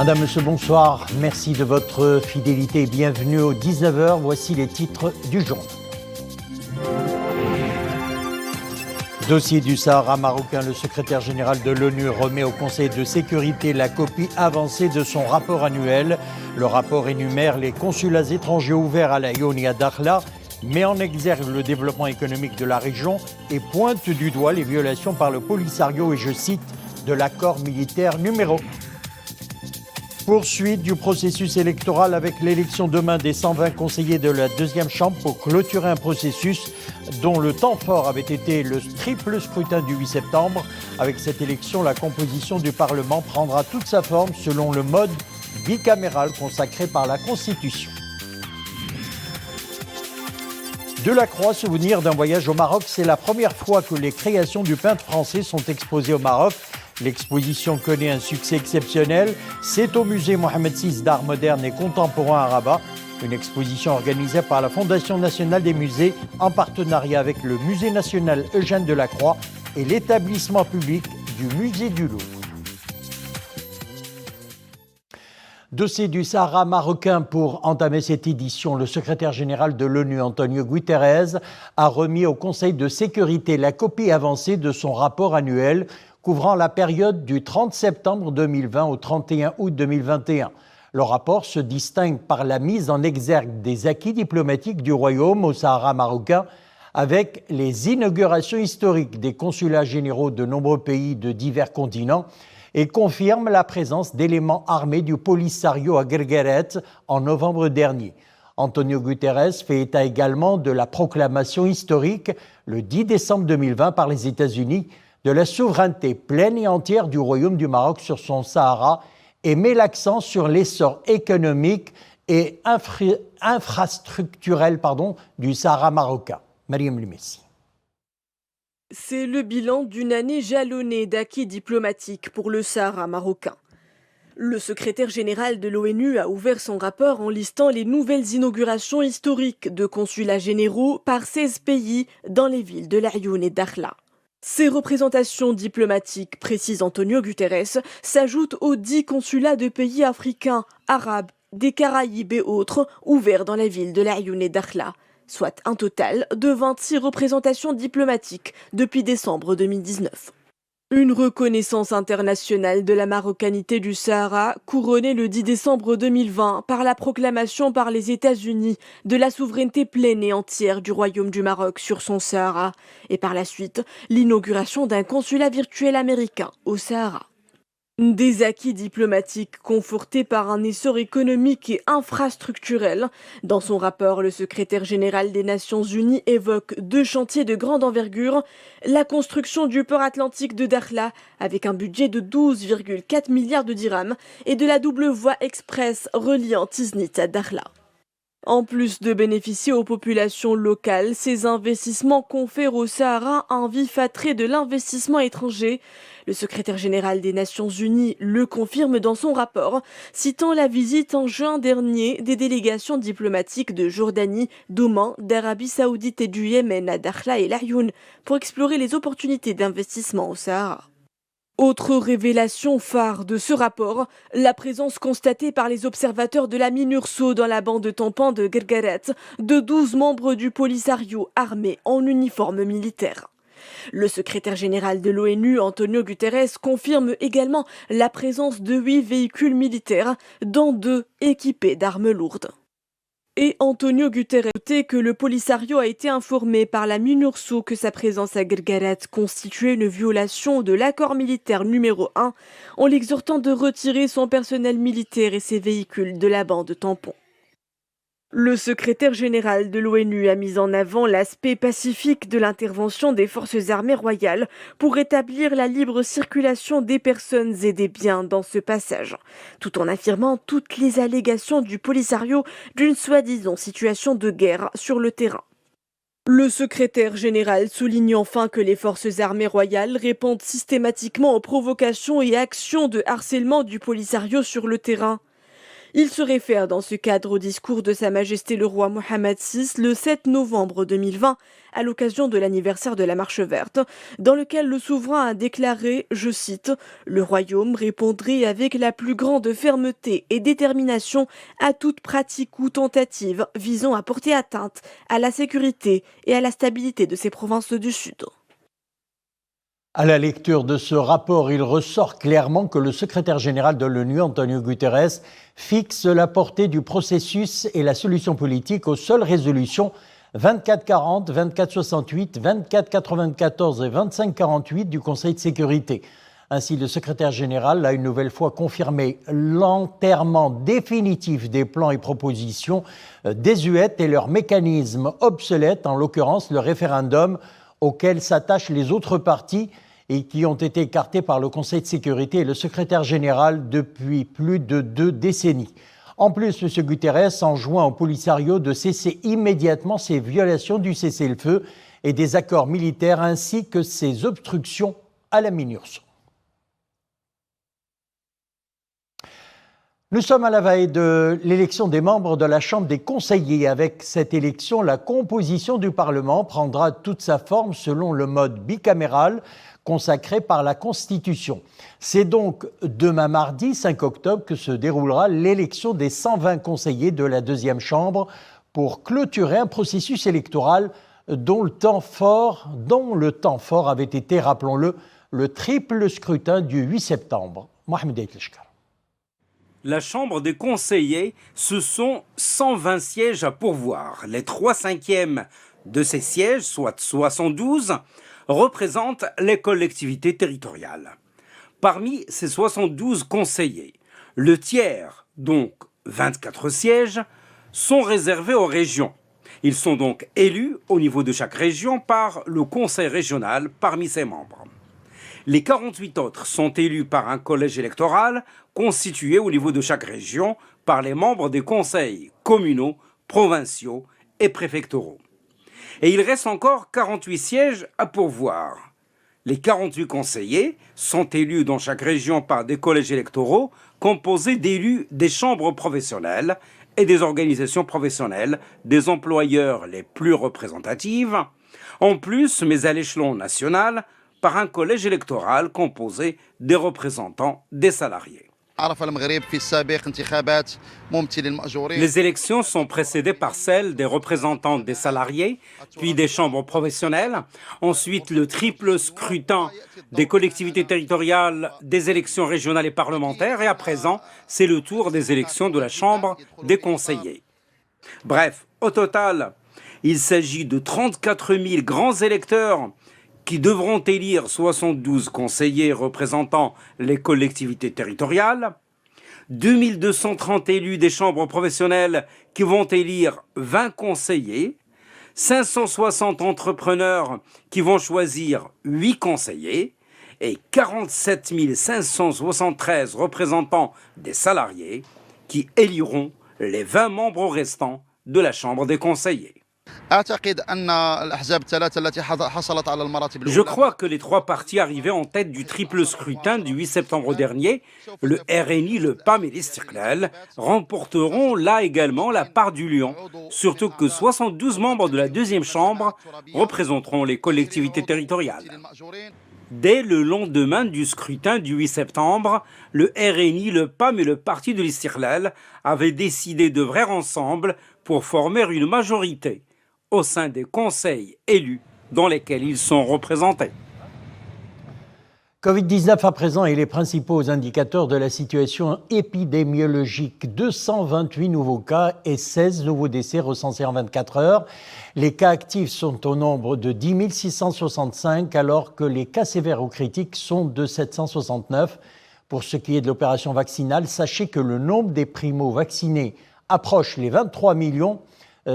Madame, monsieur, bonsoir. Merci de votre fidélité et bienvenue aux 19h. Voici les titres du journal. Dossier du Sahara marocain, le secrétaire général de l'ONU remet au Conseil de sécurité la copie avancée de son rapport annuel. Le rapport énumère les consulats étrangers ouverts à Laayoune et à Dakhla, met en exergue le développement économique de la région et pointe du doigt les violations par le Polisario et, je cite, de l'accord militaire numéro 1. Poursuite du processus électoral avec l'élection demain des 120 conseillers de la deuxième chambre pour clôturer un processus dont le temps fort avait été le triple scrutin du 8 septembre. Avec cette élection, la composition du Parlement prendra toute sa forme selon le mode bicaméral consacré par la Constitution. Delacroix, souvenir d'un voyage au Maroc, c'est la première fois que les créations du peintre français sont exposées au Maroc. L'exposition connaît un succès exceptionnel. C'est au musée Mohamed VI d'art moderne et contemporain à Rabat. Une exposition organisée par la Fondation nationale des musées en partenariat avec le Musée national Eugène Delacroix et l'établissement public du Musée du Louvre. Dossier du Sahara marocain. Pour entamer cette édition, le secrétaire général de l'ONU, Antonio Guterres, a remis au Conseil de sécurité la copie avancée de son rapport annuel couvrant la période du 30 septembre 2020 au 31 août 2021. Le rapport se distingue par la mise en exergue des acquis diplomatiques du Royaume au Sahara marocain, avec les inaugurations historiques des consulats généraux de nombreux pays de divers continents, et confirme la présence d'éléments armés du Polisario à Guergueret en novembre dernier. Antonio Guterres fait état également de la proclamation historique le 10 décembre 2020 par les États-Unis de la souveraineté pleine et entière du Royaume du Maroc sur son Sahara et met l'accent sur l'essor économique et infrastructurel du Sahara marocain. Mariam Limessi. C'est le bilan d'une année jalonnée d'acquis diplomatiques pour le Sahara marocain. Le secrétaire général de l'ONU a ouvert son rapport en listant les nouvelles inaugurations historiques de consulats généraux par 16 pays dans les villes de Laayoune et Dakhla. Ces représentations diplomatiques, précise Antonio Guterres, s'ajoutent aux 10 consulats de pays africains, arabes, des Caraïbes et autres ouverts dans la ville de Laayoune et Dakhla, soit un total de 26 représentations diplomatiques depuis décembre 2019. Une reconnaissance internationale de la marocanité du Sahara, couronnée le 10 décembre 2020 par la proclamation par les États-Unis de la souveraineté pleine et entière du Royaume du Maroc sur son Sahara, et par la suite l'inauguration d'un consulat virtuel américain au Sahara. Des acquis diplomatiques confortés par un essor économique et infrastructurel. Dans son rapport, le secrétaire général des Nations Unies évoque 2 chantiers de grande envergure. La construction du port atlantique de Dakhla, avec un budget de 12,4 milliards de dirhams, et de la double voie express reliant Tiznit à Dakhla. En plus de bénéficier aux populations locales, ces investissements confèrent au Sahara un vif attrait de l'investissement étranger. Le secrétaire général des Nations Unies le confirme dans son rapport, citant la visite en juin dernier des délégations diplomatiques de Jordanie, d'Oman, d'Arabie Saoudite et du Yémen à Dakhla et Laayoune pour explorer les opportunités d'investissement au Sahara. Autre révélation phare de ce rapport, la présence constatée par les observateurs de la MINURSO dans la bande tampon de Guergueret de 12 membres du Polisario armés en uniforme militaire. Le secrétaire général de l'ONU, Antonio Guterres, confirme également la présence de 8 véhicules militaires, dont 2 équipés d'armes lourdes. Et Antonio Guterres notait que le Polisario a été informé par la MINURSO que sa présence à Guergueret constituait une violation de l'accord militaire numéro 1, en l'exhortant de retirer son personnel militaire et ses véhicules de la bande tampon. Le secrétaire général de l'ONU a mis en avant l'aspect pacifique de l'intervention des forces armées royales pour rétablir la libre circulation des personnes et des biens dans ce passage, tout en affirmant toutes les allégations du Polisario d'une soi-disant situation de guerre sur le terrain. Le secrétaire général souligne enfin que les forces armées royales répondent systématiquement aux provocations et actions de harcèlement du Polisario sur le terrain. Il se réfère dans ce cadre au discours de Sa Majesté le roi Mohammed VI le 7 novembre 2020, à l'occasion de l'anniversaire de la Marche verte, dans lequel le souverain a déclaré, je cite, « Le royaume répondrait avec la plus grande fermeté et détermination à toute pratique ou tentative visant à porter atteinte à la sécurité et à la stabilité de ces provinces du Sud. » À la lecture de ce rapport, il ressort clairement que le secrétaire général de l'ONU, Antonio Guterres, fixe la portée du processus et la solution politique aux seules résolutions 2440, 2468, 2494 et 2548 du Conseil de sécurité. Ainsi, le secrétaire général a une nouvelle fois confirmé l'enterrement définitif des plans et propositions désuètes et leurs mécanismes obsolètes, en l'occurrence le référendum, auxquels s'attachent les autres partis et qui ont été écartés par le Conseil de sécurité et le secrétaire général depuis plus de 2 décennies. En plus, M. Guterres enjoint au Polisario de cesser immédiatement ces violations du cessez-le-feu et des accords militaires ainsi que ces obstructions à la MINURSO. Nous sommes à la veille de l'élection des membres de la Chambre des conseillers. Avec cette élection, la composition du Parlement prendra toute sa forme selon le mode bicaméral consacré par la Constitution. C'est donc demain mardi 5 octobre que se déroulera l'élection des 120 conseillers de la deuxième Chambre pour clôturer un processus électoral dont le temps fort avait été, rappelons-le, le triple scrutin du 8 septembre. Mohamed Eitleshkar. La Chambre des conseillers, ce sont 120 sièges à pourvoir. Les 3/5 de ces sièges, soit 72, représentent les collectivités territoriales. Parmi ces 72 conseillers, le tiers, donc 24 sièges, sont réservés aux régions. Ils sont donc élus au niveau de chaque région par le conseil régional parmi ses membres. Les 48 autres sont élus par un collège électoral constitué au niveau de chaque région par les membres des conseils communaux, provinciaux et préfectoraux. Et il reste encore 48 sièges à pourvoir. Les 48 conseillers sont élus dans chaque région par des collèges électoraux composés d'élus des chambres professionnelles et des organisations professionnelles, des employeurs les plus représentatives, en plus, mais à l'échelon national, par un collège électoral composé des représentants des salariés. Les élections sont précédées par celles des représentants des salariés, puis des chambres professionnelles, ensuite le triple scrutin des collectivités territoriales, des élections régionales et parlementaires, et à présent, c'est le tour des élections de la Chambre des conseillers. Bref, au total, il s'agit de 34 000 grands électeurs qui devront élire 72 conseillers représentant les collectivités territoriales, 2230 élus des chambres professionnelles qui vont élire 20 conseillers, 560 entrepreneurs qui vont choisir 8 conseillers et 47 573 représentants des salariés qui éliront les 20 membres restants de la Chambre des conseillers. Je crois que les 3 partis arrivés en tête du triple scrutin du 8 septembre dernier, le RNI, le PAM et l'Istiqlal, remporteront là également la part du lion, surtout que 72 membres de la deuxième chambre représenteront les collectivités territoriales. Dès le lendemain du scrutin du 8 septembre, le RNI, le PAM et le parti de l'Istiqlal avaient décidé d'œuvrer ensemble pour former une majorité au sein des conseils élus dans lesquels ils sont représentés. Covid-19 à présent et les principaux indicateurs de la situation épidémiologique. 228 nouveaux cas et 16 nouveaux décès recensés en 24 heures. Les cas actifs sont au nombre de 10 665 alors que les cas sévères ou critiques sont de 769. Pour ce qui est de l'opération vaccinale, sachez que le nombre des primo-vaccinés approche les 23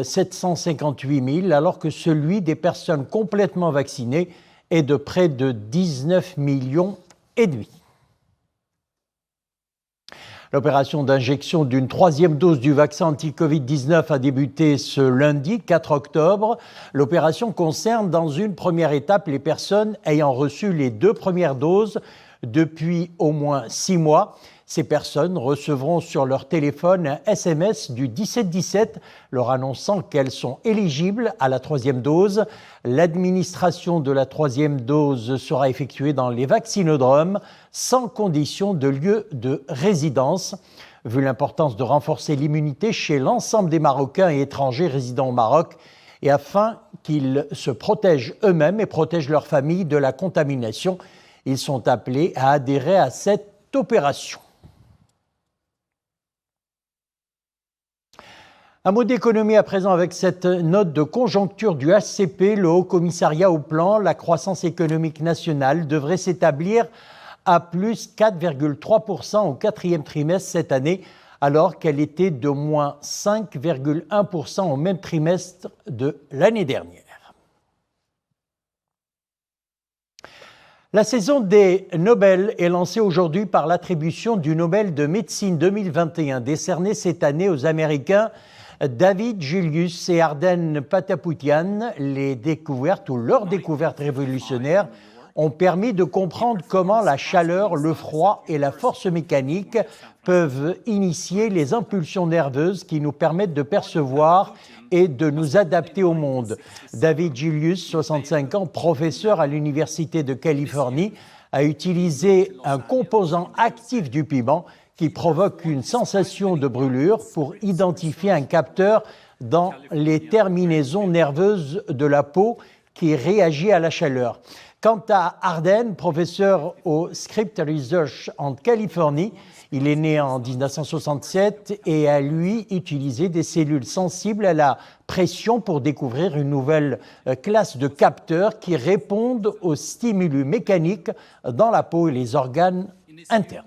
758 000 alors que celui des personnes complètement vaccinées est de près de 19 millions et demi. L'opération d'injection d'une 3e dose du vaccin anti-Covid-19 a débuté ce lundi 4 octobre. L'opération concerne dans une première étape les personnes ayant reçu les 2 premières doses depuis au moins 6 mois. Ces personnes recevront sur leur téléphone un SMS du 1717 leur annonçant qu'elles sont éligibles à la 3e dose. L'administration de la 3e dose sera effectuée dans les vaccinodromes sans condition de lieu de résidence. Vu l'importance de renforcer l'immunité chez l'ensemble des Marocains et étrangers résidant au Maroc, et afin qu'ils se protègent eux-mêmes et protègent leurs familles de la contamination, ils sont appelés à adhérer à cette opération. Un mot d'économie à présent avec cette note de conjoncture du HCP, le Haut Commissariat au Plan. La croissance économique nationale devrait s'établir à plus 4,3% au 4e trimestre cette année, alors qu'elle était de moins 5,1% au même trimestre de l'année dernière. La saison des Nobel est lancée aujourd'hui par l'attribution du Nobel de médecine 2021, décerné cette année aux Américains David Julius et Arden Patapoutian. Les découvertes ou leurs découvertes révolutionnaires ont permis de comprendre comment la chaleur, le froid et la force mécanique peuvent initier les impulsions nerveuses qui nous permettent de percevoir et de nous adapter au monde. David Julius, 65 ans, professeur à l'Université de Californie, a utilisé un composant actif du piment qui provoque une sensation de brûlure pour identifier un capteur dans les terminaisons nerveuses de la peau qui réagit à la chaleur. Quant à Arden, professeur au Scripps Research en Californie, il est né en 1967 et a, lui, utilisé des cellules sensibles à la pression pour découvrir une nouvelle classe de capteurs qui répondent aux stimulus mécaniques dans la peau et les organes internes.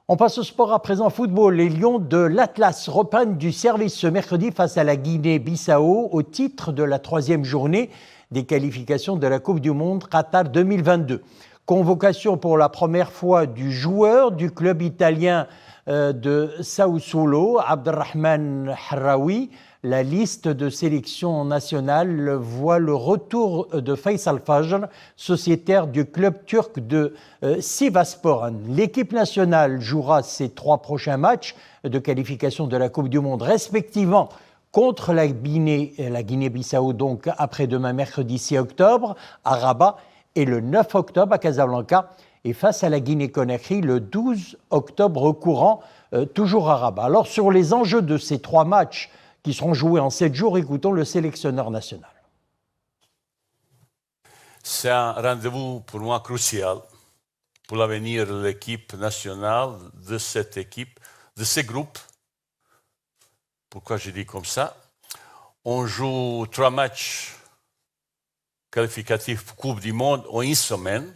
On passe au sport à présent, football. Les Lions de l'Atlas reprennent du service ce mercredi face à la Guinée-Bissau au titre de la 3e journée des qualifications de la Coupe du Monde Qatar 2022. Convocation pour la première fois du joueur du club italien de Sao Paulo, Abderrahmane Harraoui. La liste de sélection nationale voit le retour de Faisal Fajr, sociétaire du club turc de Sivasspor. L'équipe nationale jouera ses 3 prochains matchs de qualification de la Coupe du Monde, respectivement contre la Guinée-Bissau, donc après-demain, mercredi 6 octobre, à Rabat, et le 9 octobre à Casablanca, et face à la Guinée-Conakry le 12 octobre courant, toujours à Rabat. Alors sur les enjeux de ces 3 matchs qui seront joués en 7 jours, écoutons le sélectionneur national. C'est un rendez-vous pour moi crucial pour l'avenir de l'équipe nationale, de cette équipe, de ces groupes. Pourquoi je dis comme ça? On joue 3 matchs qualificatifs pour Coupe du Monde en une semaine.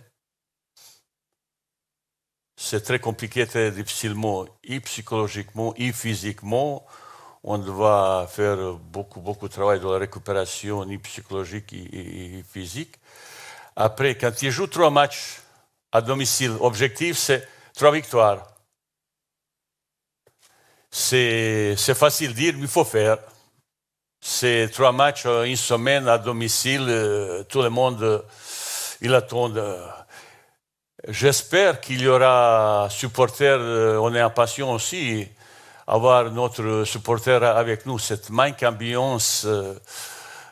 C'est très compliqué, très difficilement, et psychologiquement, et physiquement. On doit faire beaucoup de travail de la récupération, ni psychologique et physique. Après, quand il joue 3 matchs à domicile, l'objectif, c'est 3 victoires. C'est facile de dire, mais il faut faire. C'est 3 matchs une semaine à domicile, tout le monde, il attend. J'espère qu'il y aura supporters, on est impatient aussi, avoir notre supporter avec nous. Cette manque d'ambiance,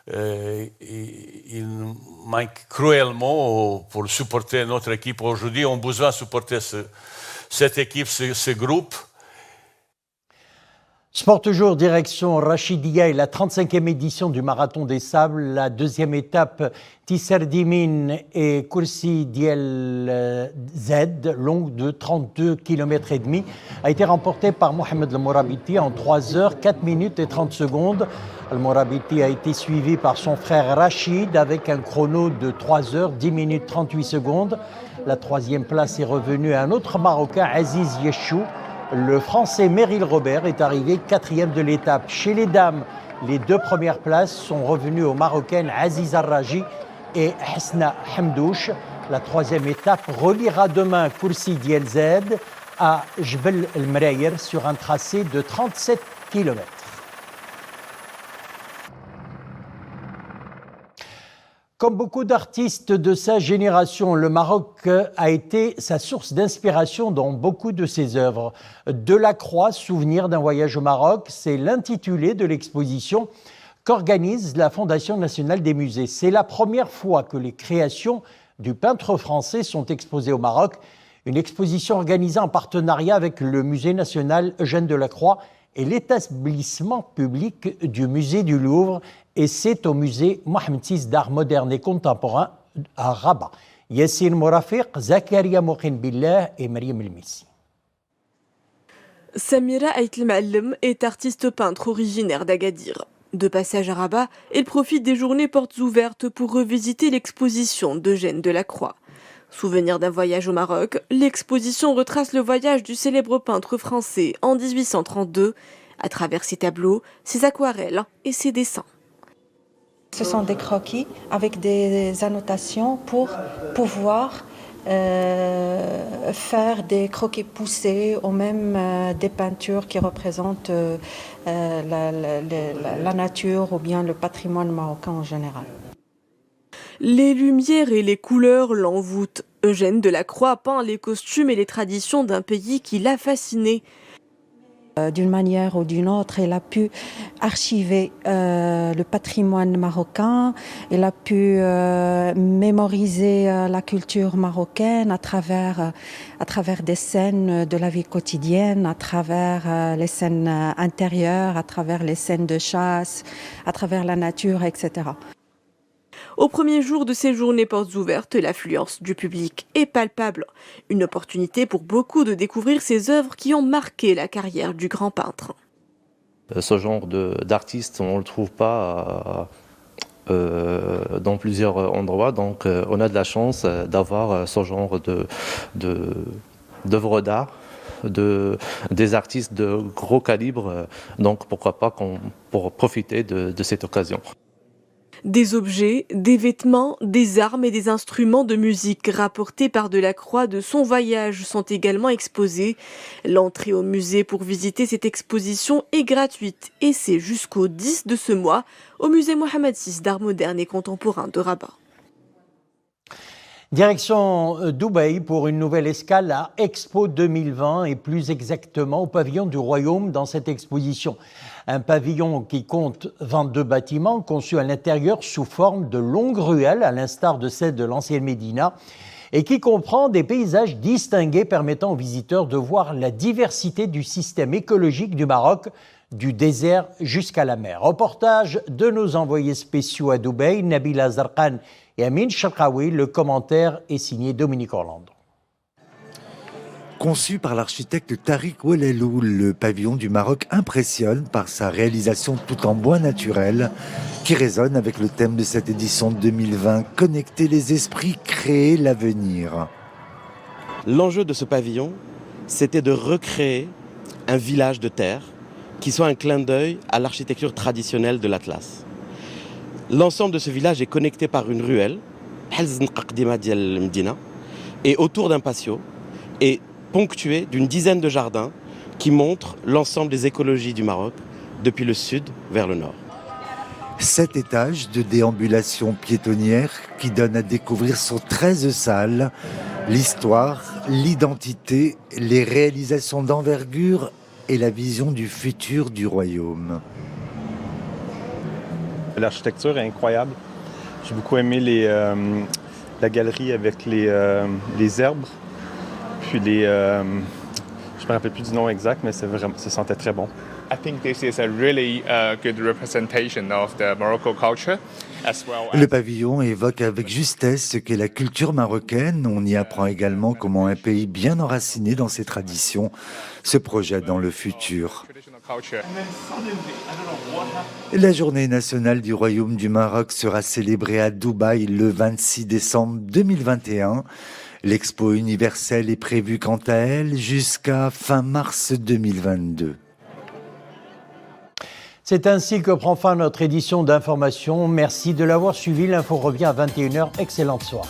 il manque cruellement pour supporter notre équipe. Aujourd'hui, on a besoin de supporter cette équipe, ce groupe. Sport toujours, direction Rachidia et la 35e édition du Marathon des Sables. La 2e étape, Tisserdimin et Kursi Diel Z, longue de 32 km et demi, a été remportée par Mohamed El Morabiti en 3 heures, 4 minutes et 30 secondes. El Morabiti a été suivi par son frère Rachid avec un chrono de 3 heures, 10 minutes 38 secondes. La 3e place est revenue à un autre Marocain, Aziz Yeshou. Le Français Meryl Robert est arrivé 4e de l'étape. Chez les dames, les 2 premières places sont revenues aux Marocaines Aziza Raji et Hasna Hamdouche. La 3e étape reliera demain Kursi Diel Z à Jbel El Mrayer sur un tracé de 37 km. Comme beaucoup d'artistes de sa génération, le Maroc a été sa source d'inspiration dans beaucoup de ses œuvres. Delacroix, souvenir d'un voyage au Maroc, c'est l'intitulé de l'exposition qu'organise la Fondation nationale des musées. C'est la première fois que les créations du peintre français sont exposées au Maroc. Une exposition organisée en partenariat avec le Musée national Eugène Delacroix et l'établissement public du musée du Louvre, et c'est au musée Mohamed VI d'art moderne et contemporain à Rabat. Yassine Mourafiq, Zakaria Moukin Billah et Mariam Elmissi. Samira Aït Ma'allem est artiste peintre originaire d'Agadir. De passage à Rabat, elle profite des journées portes ouvertes pour revisiter l'exposition d'Eugène Delacroix. Souvenir d'un voyage au Maroc, l'exposition retrace le voyage du célèbre peintre français en 1832 à travers ses tableaux, ses aquarelles et ses dessins. Ce sont des croquis avec des annotations pour pouvoir faire des croquis poussés ou même des peintures qui représentent la nature ou bien le patrimoine marocain en général. Les lumières et les couleurs l'envoûtent. Eugène Delacroix peint les costumes et les traditions d'un pays qui l'a fasciné. D'une manière ou d'une autre, il a pu archiver le patrimoine marocain, il a pu mémoriser la culture marocaine à travers des scènes de la vie quotidienne, à travers les scènes intérieures, à travers les scènes de chasse, à travers la nature, etc. Au premier jour de ces journées portes ouvertes, l'affluence du public est palpable. Une opportunité pour beaucoup de découvrir ces œuvres qui ont marqué la carrière du grand peintre. Ce genre d'artiste, on ne le trouve pas dans plusieurs endroits, donc on a de la chance d'avoir ce genre d'œuvres d'art, des artistes de gros calibre, donc pourquoi pas pour profiter de cette occasion. Des objets, des vêtements, des armes et des instruments de musique rapportés par Delacroix de son voyage sont également exposés. L'entrée au musée pour visiter cette exposition est gratuite et c'est jusqu'au 10 de ce mois au musée Mohamed VI d'art moderne et contemporain de Rabat. Direction Dubaï pour une nouvelle escale à Expo 2020 et plus exactement au pavillon du Royaume dans cette exposition. Un pavillon qui compte 22 bâtiments conçus à l'intérieur sous forme de longues ruelles à l'instar de celle de l'ancienne Médina et qui comprend des paysages distingués permettant aux visiteurs de voir la diversité du système écologique du Maroc, du désert jusqu'à la mer. Reportage de nos envoyés spéciaux à Dubaï, Nabila Zarqan et Amin Sharqawi. Le commentaire est signé Dominique Orlando. Conçu par l'architecte Tariq Ouelelou, le pavillon du Maroc impressionne par sa réalisation tout en bois naturel qui résonne avec le thème de cette édition 2020, connecter les esprits, créer l'avenir. L'enjeu de ce pavillon, c'était de recréer un village de terre qui soit un clin d'œil à l'architecture traditionnelle de l'Atlas. L'ensemble de ce village est connecté par une ruelle, et autour d'un patio, et ponctué d'une dizaine de jardins qui montrent l'ensemble des écologies du Maroc, depuis le sud vers le nord. 7 étages de déambulation piétonnière qui donnent à découvrir sur 13 salles l'histoire, l'identité, les réalisations d'envergure et la vision du futur du royaume. L'architecture est incroyable. J'ai beaucoup aimé la galerie avec les herbes. Puis je me rappelle plus du nom exact, mais ça sentait très bon. I think this is a really good representation of the Morocco culture as well. Le pavillon évoque avec justesse ce qu'est la culture marocaine. On y apprend également comment un pays bien enraciné dans ses traditions se projette dans le futur. La journée nationale du Royaume du Maroc sera célébrée à Dubaï le 26 décembre 2021. L'expo universelle est prévue quant à elle jusqu'à fin mars 2022. C'est ainsi que prend fin notre édition d'information. Merci de l'avoir suivi. L'info revient à 21h. Excellente soirée.